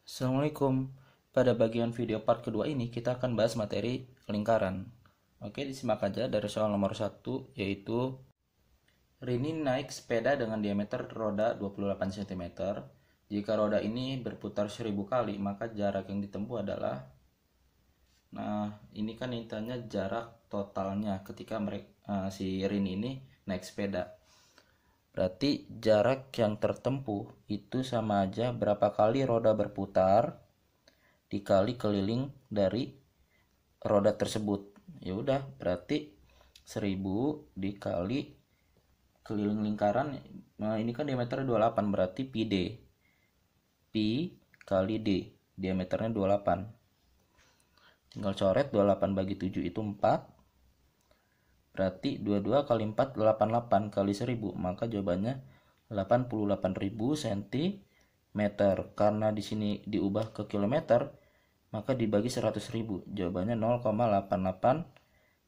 Assalamualaikum. Pada bagian video part kedua ini kita akan bahas materi lingkaran. Oke, disimak aja dari soal nomor 1, yaitu Rini naik sepeda dengan diameter roda 28 cm. Jika roda ini berputar 1000 kali, maka jarak yang ditempuh adalah. Nah, ini kan intinya jarak totalnya ketika si Rini ini naik sepeda. Berarti jarak yang tertempuh itu sama aja berapa kali roda berputar dikali keliling dari roda tersebut. Ya udah, berarti 1000 dikali keliling lingkaran. Nah, ini kan diameternya 28, berarti pi d. Pi kali d, diameternya 28. Tinggal coret, 28 bagi 7 itu 4. Berarti 22 kali 4 88 kali 1000, maka jawabannya 88.000 cm. Karena di sini diubah ke kilometer, maka dibagi 100.000. Jawabannya 0,88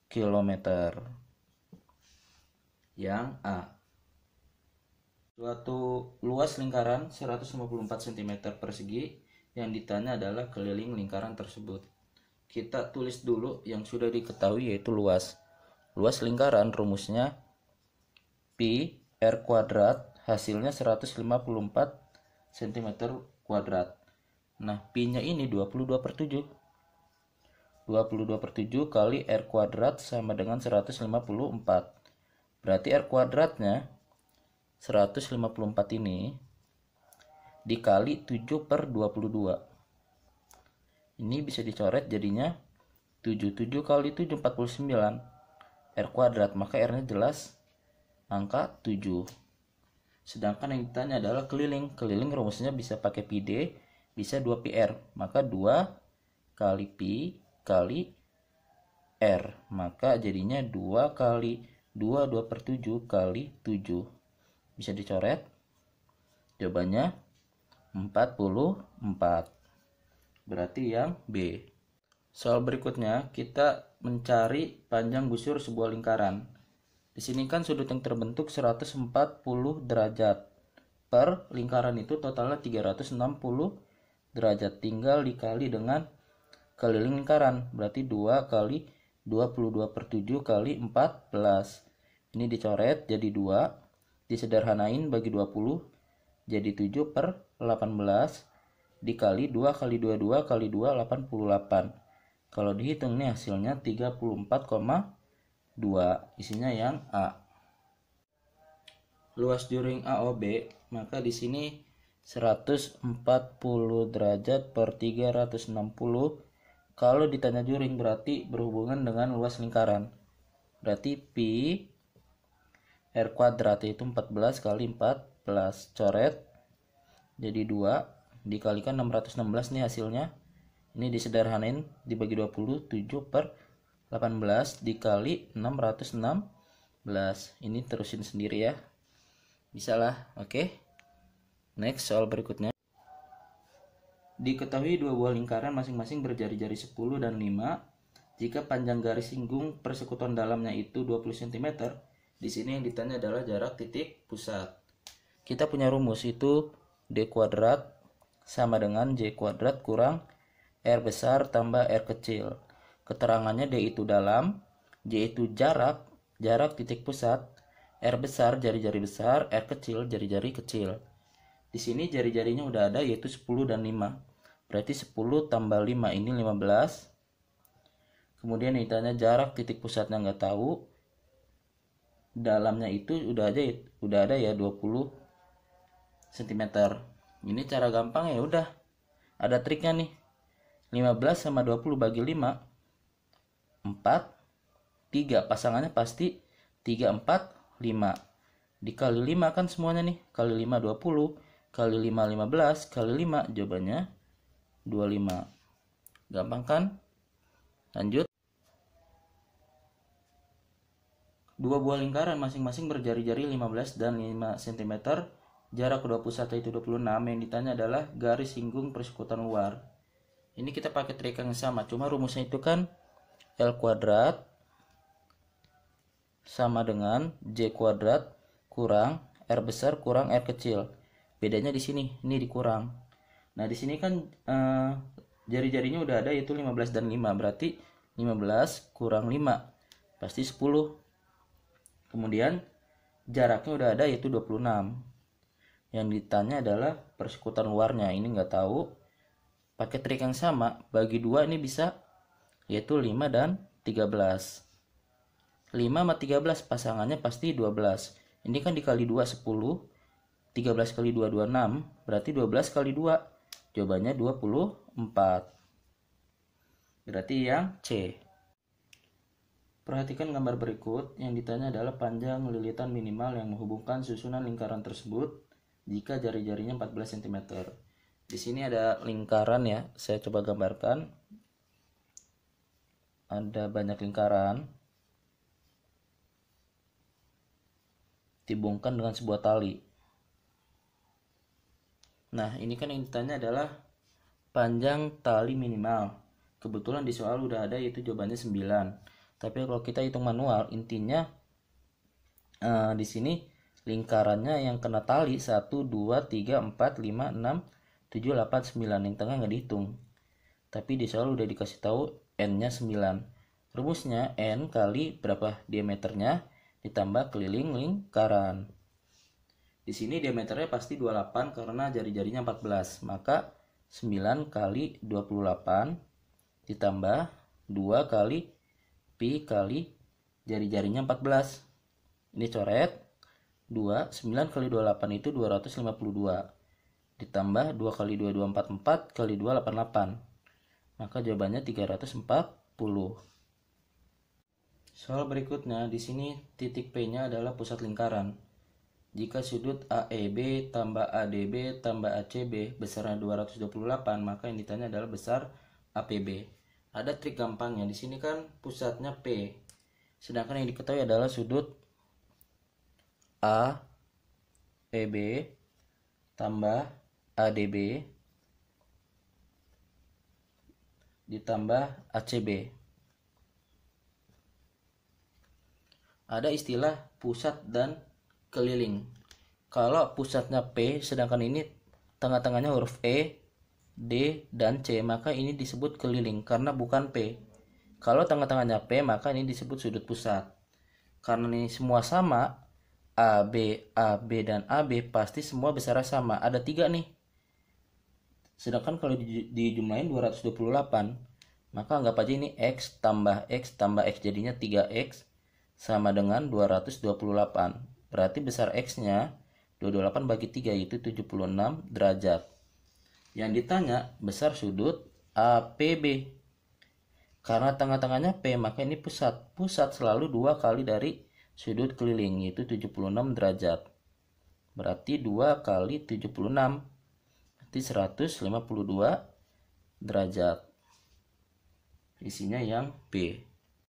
km. Yang A. Suatu luas lingkaran 154 cm persegi, yang ditanya adalah keliling lingkaran tersebut. Kita tulis dulu yang sudah diketahui, yaitu luas. Luas lingkaran rumusnya pi r kuadrat, hasilnya 154 cm kuadrat. Nah, pi-nya ini 22/7. 22/7 kali r kuadrat sama dengan 154. Berarti r kuadratnya 154 ini dikali 7/22. Ini bisa dicoret, jadinya 77 kali 7 49 r kuadrat, maka r-nya jelas angka 7. Sedangkan yang ditanya adalah keliling. Keliling rumusnya bisa pakai pi d, bisa 2πr, maka 2 kali pi kali r, maka jadinya 2 kali 2 2/7 kali 7. Bisa dicoret, jawabannya 44. Berarti yang B. Soal berikutnya kita mencari panjang gusur sebuah lingkaran. Di sini kan sudut yang terbentuk 140 derajat. Per lingkaran itu totalnya 360 derajat. Tinggal dikali dengan keliling lingkaran. Berarti 2 kali 22/7 kali 14. Ini dicoret jadi 2. Disederhanain bagi 20. Jadi 7/18. Dikali 2 kali 22 kali 2 88. Kalau dihitung nih hasilnya 34,2. Isinya yang A. Luas juring AOB, maka di sini 140 derajat per 360. Kalau ditanya juring berarti berhubungan dengan luas lingkaran. Berarti pi r kuadrat itu 14 kali 14. Coret, jadi 2 dikalikan 616 nih hasilnya. Ini disederhanain dibagi 20, 7/18 dikali 616. Ini terusin sendiri ya. Bisa lah. Oke. Next, soal berikutnya. Diketahui dua buah lingkaran masing-masing berjari-jari 10 dan 5. Jika panjang garis singgung persekutuan dalamnya itu 20 cm, di sini yang ditanya adalah jarak titik pusat. Kita punya rumus, itu d kuadrat sama dengan j kuadrat kurang r besar tambah r kecil. Keterangannya d itu dalam, j itu jarak titik pusat, r besar jari-jari besar, r kecil jari-jari kecil. Di sini jari-jarinya udah ada, yaitu 10 dan 5. Berarti 10 tambah 5 ini 15. Kemudian ditanya jarak titik pusatnya nggak tahu. Dalamnya itu udah ada ya 20 cm. Ini cara gampang, ya udah. Ada triknya nih. 15 sama 20 bagi 5 4. 3 pasangannya pasti 3 4 5. Dikali 5 kan semuanya nih. Kali 5 20, kali 5 15, kali 5 jawabannya 25. Gampang kan? Lanjut. Dua buah lingkaran masing-masing berjari-jari 15 dan 5 cm. Jarak kedua pusatnya itu 26. Yang ditanya adalah garis singgung persekutuan luar. Ini kita pakai trik yang sama, cuma rumusnya itu kan L kuadrat sama dengan J kuadrat kurang R besar kurang R kecil. Bedanya di sini, ini dikurang. Nah, di sini kan jari-jarinya udah ada yaitu 15 dan 5. Berarti 15 kurang 5 pasti 10. Kemudian jaraknya udah ada yaitu 26. Yang ditanya adalah persekutuan luarnya. Ini nggak tahu. Pakai trik yang sama, bagi 2 ini bisa yaitu 5 dan 13. 5 sama 13 pasangannya pasti 12. Ini kan dikali 2 10. 13 kali 2 26. Berarti 12 kali 2. Jawabannya 24. Berarti yang C. Perhatikan gambar berikut. Yang ditanya adalah panjang lilitan minimal yang menghubungkan susunan lingkaran tersebut jika jari-jarinya 14 cm. Di sini ada lingkaran ya. Saya coba gambarkan. Ada banyak lingkaran dihubungkan dengan sebuah tali. Nah, ini kan yang ditanya adalah panjang tali minimal. Kebetulan di soal udah ada yaitu jawabannya 9. Tapi kalau kita hitung manual, intinya di sini lingkarannya yang kena tali 1 2 3 4 5 6 7 8 9, yang tengah nggak dihitung. Tapi di soal udah dikasih tahu n-nya 9. Rumusnya n kali berapa diameternya ditambah keliling lingkaran. Di sini diameternya pasti 28 karena jari-jarinya 14. Maka 9 kali 28 ditambah 2 kali pi kali jari-jarinya 14. Ini coret 2, 9 kali 28 itu 252. Ditambah 2 kali 2 244 kali 2 88. Maka jawabannya 340. Soal berikutnya, di sini titik P-nya adalah pusat lingkaran. Jika sudut AEB tambah ADB tambah ACB besarnya 228, maka yang ditanya adalah besar APB. Ada trik gampangnya. Di sini kan pusatnya P. Sedangkan yang diketahui adalah sudut AEB tambah ADB ditambah ACB. Ada istilah pusat dan keliling. Kalau pusatnya P, sedangkan ini tengah-tengahnya huruf E, D, dan C, maka ini disebut keliling karena bukan P. Kalau tengah-tengahnya P, maka ini disebut sudut pusat. Karena ini semua sama, AB, AB, dan AB pasti semua besarnya sama. Ada 3 nih. Sedangkan kalau dijumlahin 228, maka anggap aja ini X tambah X tambah X, jadinya 3X sama dengan 228. Berarti besar X-nya 228 bagi 3 yaitu 76 derajat. Yang ditanya besar sudut APB. Karena tengah-tengahnya P, maka ini pusat. Pusat selalu 2 kali dari sudut keliling yaitu 76 derajat. Berarti 2 kali 76 berarti 152 derajat. Isinya yang B.